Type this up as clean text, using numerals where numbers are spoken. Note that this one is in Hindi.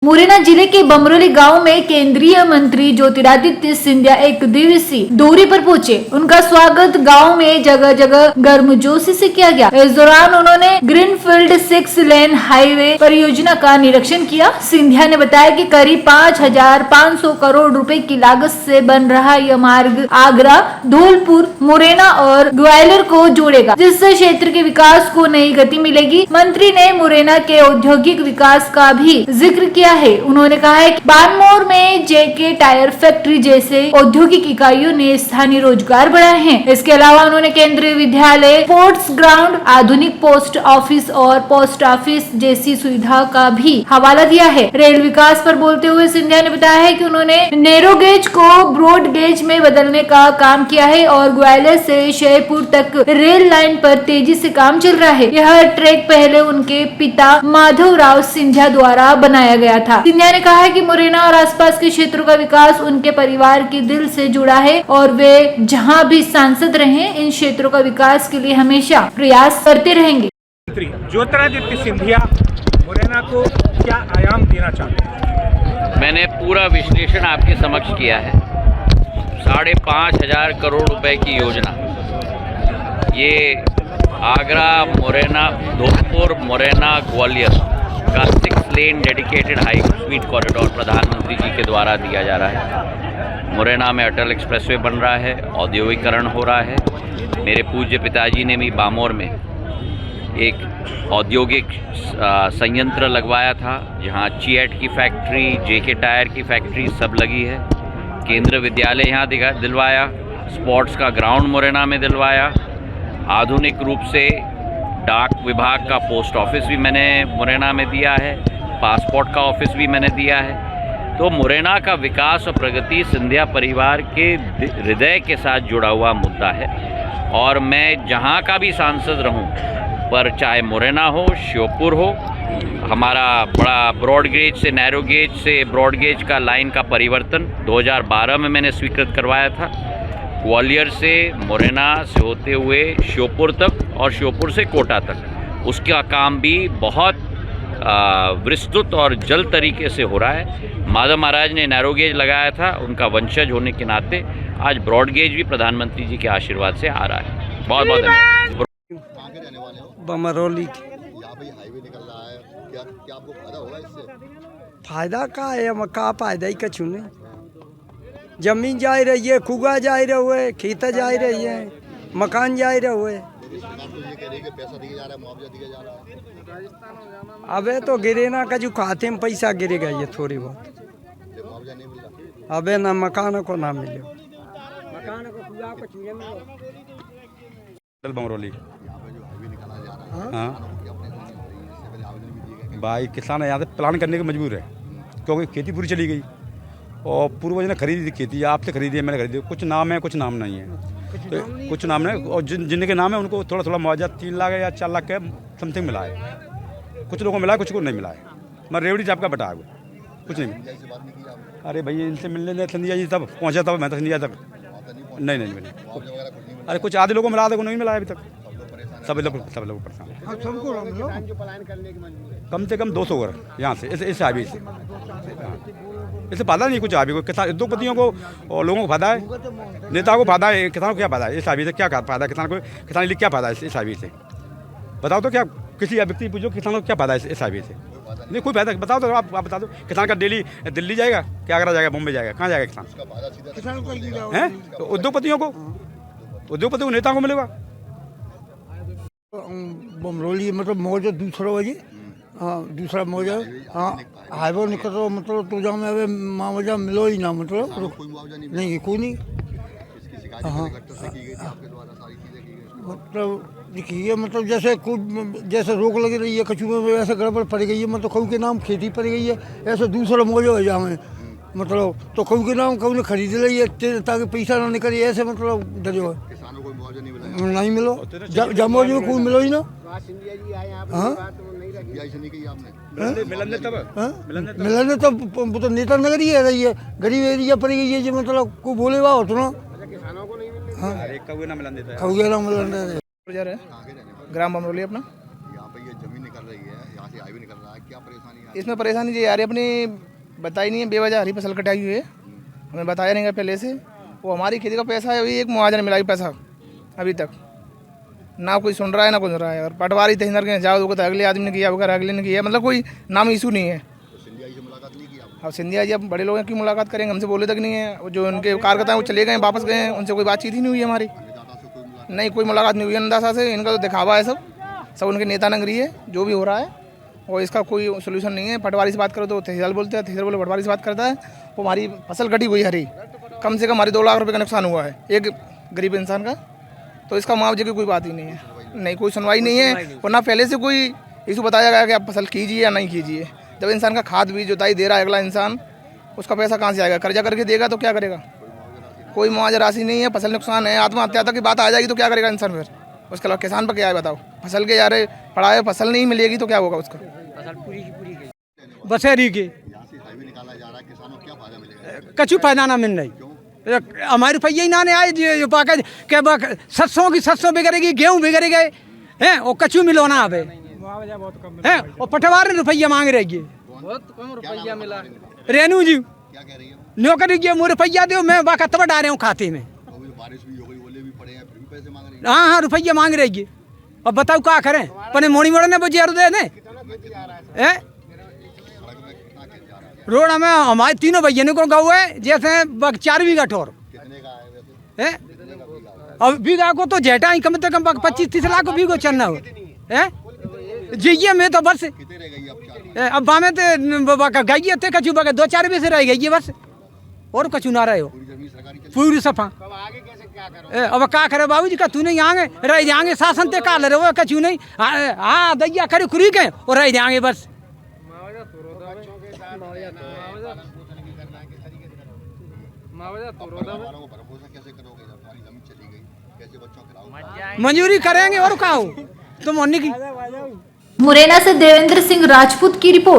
मुरैना जिले के बमरोली गांव में केंद्रीय मंत्री ज्योतिरादित्य सिंधिया एक दिवसीय दौरे पर पहुंचे। उनका स्वागत गांव में जगह जगह गर्मजोशी से किया गया। इस दौरान उन्होंने ग्रीनफील्ड 6 लेन हाईवे परियोजना का निरीक्षण किया। सिंधिया ने बताया कि करीब 5,500 करोड़ रुपए की लागत से बन रहा यह मार्ग आगरा, धौलपुर, मुरैना और ग्वालियर को जोड़ेगा, जिससे क्षेत्र के विकास को नई गति मिलेगी। मंत्री ने मुरैना के औद्योगिक विकास का भी जिक्र किया है। उन्होंने कहा है कि बानमोर में जेके टायर फैक्ट्री जैसे औद्योगिक इकाइयों ने स्थानीय रोजगार बढ़ाए हैं। इसके अलावा उन्होंने केंद्रीय विद्यालय, स्पोर्ट्स ग्राउंड, आधुनिक पोस्ट ऑफिस और पोस्ट ऑफिस जैसी सुविधा का भी हवाला दिया है। रेल विकास पर बोलते हुए सिंधिया ने बताया है कि उन्होंने नैरो गेज को ब्रॉड गेज में बदलने का काम किया है और ग्वालियर से जयपुर तक रेल लाइन पर तेजी से काम चल रहा है। यह ट्रैक पहले उनके पिता माधवराव सिंधिया द्वारा बनाया गया था। सिंधिया ने कहा है कि मुरैना और आसपास के क्षेत्रों का विकास उनके परिवार के दिल से जुड़ा है और वे जहां भी सांसद रहे, इन क्षेत्रों का विकास के लिए हमेशा प्रयास करते रहेंगे। मंत्री ज्योतिरादित्य सिंधिया मुरैना को क्या आयाम देना चाहते हैं? मैंने पूरा विश्लेषण आपके समक्ष किया है। 5,500 करोड़ रुपए की योजना, ये आगरा, मुरैना, धौलपुर, मुरैना, ग्वालियर का 6 लेन डेडिकेटेड हाई स्पीड कॉरिडोर प्रधानमंत्री जी के द्वारा दिया जा रहा है। मुरैना में अटल एक्सप्रेसवे बन रहा है, औद्योगिकरण हो रहा है। मेरे पूज्य पिताजी ने भी बामोर में एक औद्योगिक संयंत्र लगवाया था, जहां चीएट की फैक्ट्री, जेके टायर की फैक्ट्री सब लगी है। केंद्रीय विद्यालय यहाँ दिलवाया, स्पोर्ट्स का ग्राउंड मुरैना में दिलवाया। आधुनिक रूप से डाक विभाग का पोस्ट ऑफिस भी मैंने मुरैना में दिया है, पासपोर्ट का ऑफिस भी मैंने दिया है। तो मुरैना का विकास और प्रगति सिंधिया परिवार के हृदय के साथ जुड़ा हुआ मुद्दा है और मैं जहां का भी सांसद रहूं, पर चाहे मुरैना हो, श्योपुर हो, हमारा बड़ा ब्रॉड गेज से नैरो गेज से ब्रॉड गेज का लाइन का परिवर्तन 2012 में मैंने स्वीकृत करवाया था। ग्वालियर से मुरैना से होते हुए श्योपुर तक और श्योपुर से कोटा तक उसका काम भी बहुत विस्तृत और जल्द तरीके से हो रहा है। माधव महाराज ने नैरो गेज लगाया था, उनका वंशज होने के नाते आज ब्रॉड गेज भी प्रधानमंत्री जी के आशीर्वाद से आ रहा है। बहुत बहुत धन्यवाद। बमरोली हाईवे निकल रहा है, क्या आपको फायदा होगा इससे? फायदा का है, का फायदा ही कछु नहीं। जमीन जा रही है, खुगा जा रहे हुए, खेत जा रही है, मकान जा रहे हुए। पैसा दिया जा रहा है, मुआवजा दिया जा रहा है। अबे तो गिरे ना, कजू खाते में पैसा गिरेगा ये थोड़ी बहुत। मुआवजा नहीं मिल रहा। अबे ना मकान को ना मिले, बमरोली हाईवे निकाला जा रहा है। हाँ भाई, किसान यहाँ से प्लान करने के मजबूर है क्योंकि खेती पूरी चली गई और पूर्वज ने खरीदी थी खेती, आपसे खरीदी है, मैंने खरीदी। कुछ नाम है, कुछ नाम नहीं है, तो कुछ नाम नहीं, और जिनके नाम है उनको थोड़ा थोड़ा मुआवजा 3 लाख या 4 लाख के समथिंग मिला है। कुछ लोगों को मिला है, कुछ को नहीं मिला है। मैं रेवड़ी चाप का बटा है, कुछ नहीं। अरे भैया, इनसे मिलने सिंधिया जी तब पहुँचा, तब मैं तो सिंधिया तक नहीं। अरे कुछ आधे लोगों को मिला, देखो नहीं मिला है अभी तक। सब लोग परेशान, कम से कम 200 घर यहाँ से, इस हाईवे से। इससे फायदा नहीं कुछ हाईवे को, किसान उद्योगपतियों को और लोगों को फायदा है, नेताओं को फायदा है, किसानों को क्या फायदा है इस हाईवे से? क्या फायदा है किसान को? किसान लिए क्या फायदा है इस हाईवे से? बताओ तो। क्या किसी व्यक्ति पूछो किसानों को क्या फायदा है इस हाईवे से? नहीं, कोई फायदा। बताओ तो, आप बता दो। किसान का डेली दिल्ली जाएगा, क्या आगरा जाएगा, बॉम्बे जाएगा, कहाँ जाएगा किसान? हैं? उद्योगपतियों को नेताओं को मिलेगा। बमरोली मतलब मौजा दूसरा बजे, हाँ दूसरा मौजा, हाँ हाईवे निकल रहा मतलब तो जहाँ में अभी मुआवजा मिलो ही ना, मतलब नहीं, कोई नहीं। हाँ मतलब देखिए, मतलब जैसे कुछ जैसे रोक लगी रही है कछुए में, वैसे गड़बड़ पड़ गई है, मतलब खऊ के नाम खेती पड़ गई है, ऐसे दूसरा मौजा है जहाँ में मतलब तो खऊ के नाम खऊ ने खरीद ली है ताकि पैसा ना निकले, ऐसे मतलब डरो है। नहीं मिलो, जमोज में कोई मिलो ही ना। मिलने तब तो नेता नगर ही रही है, गरीब एरिया पड़ गई है, जो मतलब को बोले वाह होता ना। हाँ, खौगे ना मिलन ग्राम बमरोली अपना। यहाँ पे ये जमीन निकल रही है, यहाँ से हाईवे निकल रहा है, क्या परेशानी इसमें परेशानी ये आ रही अपनी बताई नहीं है, बेवजह हरी फसल कटाई हुई है, हमें बताया नहीं है पहले से। वो हमारी खेती का पैसा है, अभी एक मुआवजा नहीं मिला है पैसा अभी तक, ना कोई सुन रहा है ना कुछ रहा है। और पटवारी तहसीलदार के जाओ तो अगले आदमी ने किया वगैरह, अगले ने किया, मतलब कोई नाम इशू नहीं है। सिंधिया जी से मुलाकात नहीं की आपने? अब सिंधिया जी अब बड़े लोगों की मुलाकात करेंगे, हमसे बोले तक नहीं है। जो उनके कार्यकर्ता हैं वो चले गए, वापस गए हैं, उनसे कोई बातचीत ही नहीं हुई हमारी। अन्नदाता से कोई मुलाकात? नहीं, कोई मुलाकात नहीं हुई अन्नदाता से। इनका तो दिखावा है, सब उनके नेता नगरी है जो भी हो रहा है, और इसका कोई सोल्यूशन नहीं है। पटवारी से बात करो तो तहसीलदार बोलते हैं, तहसीलदार बोले पटवारी से बात करता है। वो हमारी फसल कटी हुई हरी, कम से कम हमारे 2 लाख रुपए का नुकसान हुआ है एक गरीब इंसान का, तो इसका मुआवजे की कोई बात ही नहीं है। नहीं, कोई सुनवाई नहीं है, और ना पहले से कोई इशू बताया गया कि आप फसल कीजिए या नहीं कीजिए। जब इंसान का खाद बीज जोताई दे रहा है अगला इंसान, उसका पैसा कहाँ से आएगा? कर्जा करके देगा तो क्या करेगा? कोई मुआवजा राशि नहीं है, फसल नुकसान है, आत्महत्या तक की बात आ जाएगी तो क्या करेगा इंसान फिर? उसके अलावा किसान पर क्या है बताओ? फसल के जा रहे पड़ा है, फसल नहीं मिलेगी तो क्या होगा उसका? बसेरी के यहाँ से हाईवे निकाला जा रहा है, किसानों को क्या फायदा मिलेगा? कछु फायदा ना मिल रही, हमारे रुपये ही ना ने आए जो पाके के 700 बिगड़ेगी, गेहूँ बिगड़ गए हैं, और कछु मिलो ना अब है, और पटवार रुपया मांग रही है। बहुत कम रुपया मिला। रेनू जी क्या कह रही है? नौकरी के मुझे रुपया दो, मैं बाका तब डाल रहा हूँ खाते में। अभी बारिश भी हो गई, ओले भी पड़े हैं, फिर भी पैसे मांग रही है। हाँ हाँ, रुपया मांग रही है। अब बताओ क्या करें? पने मोड़ी मोड़ने बजे दे ने रोड में हमारे 3 भैया को गाँव है, जैसे 4 बीघा ठोर कितने का है वैसे? है। अब बीघा को तो जेटा ही कम से कम 25-30 लाख को बीघो चलना हो है जी में तो बस। कितने रह गई अब? 4 अब बामे तो गई थे कछु बगे 2-4 बीघे से रह गई है बस, और कछु ना रहे हो पूरी जमीन सरकारी चली? पूरी सफा। अब क्या करे बाबू जी का तू नहीं आगे रह जाएंगे, शासन ते का ले रहे हो कछु नहीं। हाँ दैया करे खुरी के और रह जाएंगे बस। परिवारों को भरोसा कैसे करोगे जब तुम्हारी जमीन चली गई? कैसे बच्चों को खिलाओगे? मंजूरी करेंगे और क्या हो तुम होने की। मुरैना से देवेंद्र सिंह राजपूत की रिपोर्ट।